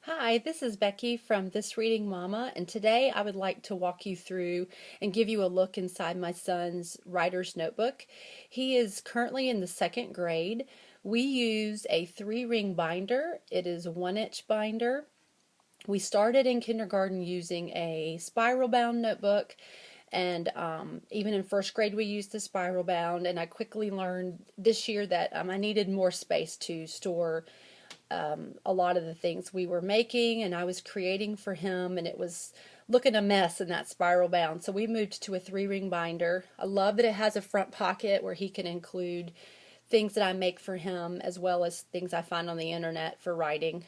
Hi, this is Becky from This Reading Mama, and today I would like to walk you through and give you a look inside my son's writer's notebook. He is currently in the second grade. We use a 3-ring binder. It is a 1-inch binder. We started in kindergarten using a spiral bound notebook, and even in first grade we used the spiral bound, and I quickly learned this year that I needed more space to store a lot of the things we were making and I was creating for him, and it was looking a mess in that spiral bound. So we moved to a 3-ring binder. I love that it has a front pocket where he can include things that I make for him as well as things I find on the internet for writing.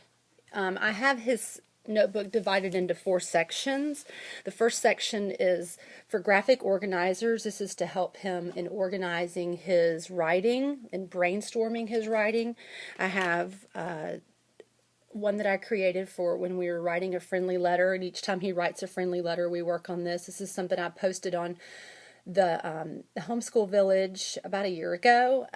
I have his notebook divided into 4 sections. The first section is for graphic organizers. This is to help him in organizing his writing and brainstorming his writing. I have one that I created for when we were writing a friendly letter, and each time he writes a friendly letter, we work on this. This is something I posted on the Homeschool Village about a year ago.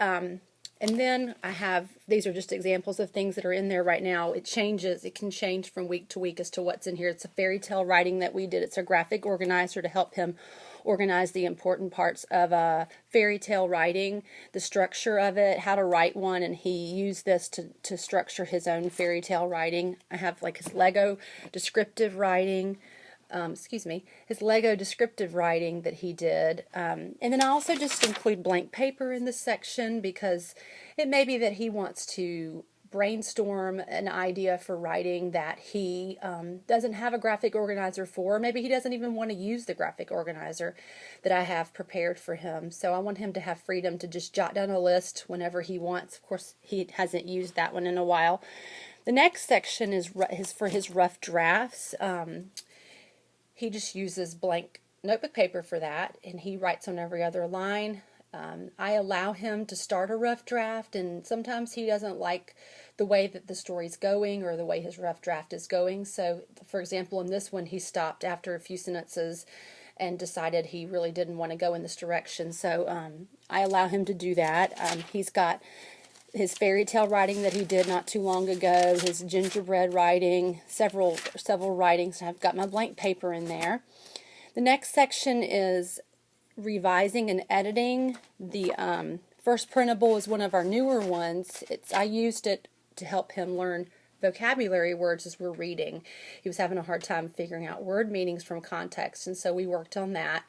And then I have, these are just examples of things that are in there right now. It changes, it can change from week to week as to what's in here. It's a fairy tale writing that we did. It's a graphic organizer to help him organize the important parts of a fairy tale writing, the structure of it, how to write one, and he used this to structure his own fairy tale writing. I have like his Lego descriptive writing. His Lego descriptive writing that he did. And then I also just include blank paper in this section because it may be that he wants to brainstorm an idea for writing that he doesn't have a graphic organizer for. Maybe he doesn't even want to use the graphic organizer that I have prepared for him. So I want him to have freedom to just jot down a list whenever he wants. Of course, he hasn't used that one in a while. The next section is for his rough drafts. He just uses blank notebook paper for that, and he writes on every other line. I allow him to start a rough draft, and sometimes he doesn't like the way that the story's going or the way his rough draft is going. So, for example, in this one, he stopped after a few sentences and decided he really didn't want to go in this direction. So I allow him to do that. He's got his fairy tale writing that he did not too long ago, his gingerbread writing, several writings. I've got my blank paper in there. The next section is revising and editing. The first printable is one of our newer ones. I used it to help him learn vocabulary words as we're reading. He was having a hard time figuring out word meanings from context, and so we worked on that.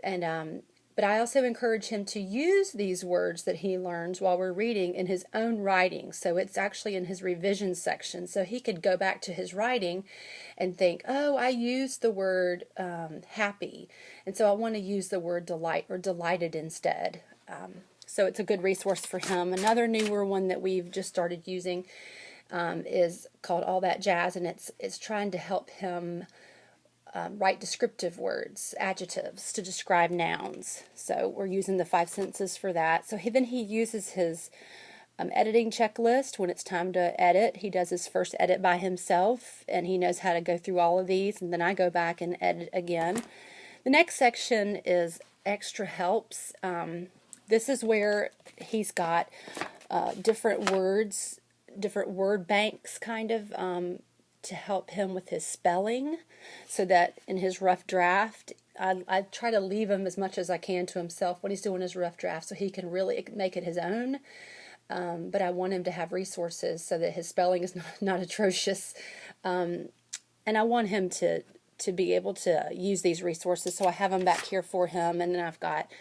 And but I also encourage him to use these words that he learns while we're reading in his own writing. So it's actually in his revision section. So he could go back to his writing and think, oh, I used the word happy. And so I want to use the word delight or delighted instead. So it's a good resource for him. Another newer one that we've just started using is called All That Jazz, and it's trying to help him write descriptive words, adjectives, to describe nouns. So we're using the 5 sentences for that. So then he uses his editing checklist when it's time to edit. He does his first edit by himself, and he knows how to go through all of these, and then I go back and edit again. The next section is extra helps. This is where he's got different words, different word banks kind of, to help him with his spelling, so that in his rough draft, I try to leave him as much as I can to himself when he's doing his rough draft so he can really make it his own. But I want him to have resources so that his spelling is not atrocious. And I want him to be able to use these resources, so I have them back here for him. And then I've got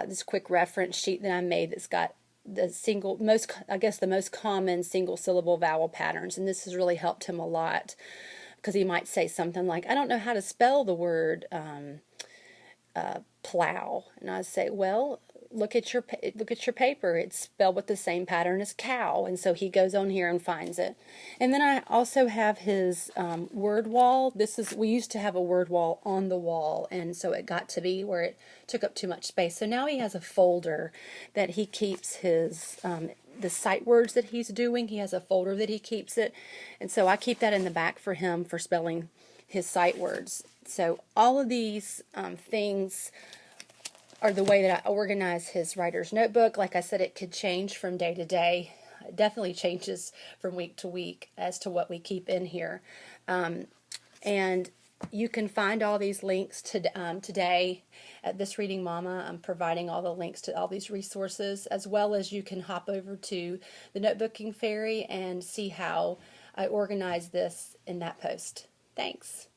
this quick reference sheet that I made that's got the most common single syllable vowel patterns, and this has really helped him a lot because he might say something like, I don't know how to spell the word plow, and I say, well, look at your paper, it's spelled with the same pattern as cow, and so he goes on here and finds it. And then I also have his word wall. We used to have a word wall on the wall, and so it got to be where it took up too much space. So now he has a folder that he keeps his the sight words that he's doing. He has a folder that he keeps it, and so I keep that in the back for him for spelling his sight words. So all of these things are the way that I organize his writer's notebook. Like I said, it could change from day to day. definitely changes from week to week as to what we keep in here. And you can find all these links today at This Reading Mama. I'm providing all the links to all these resources, as well as you can hop over to the Notebooking Fairy and see how I organize this in that post. Thanks.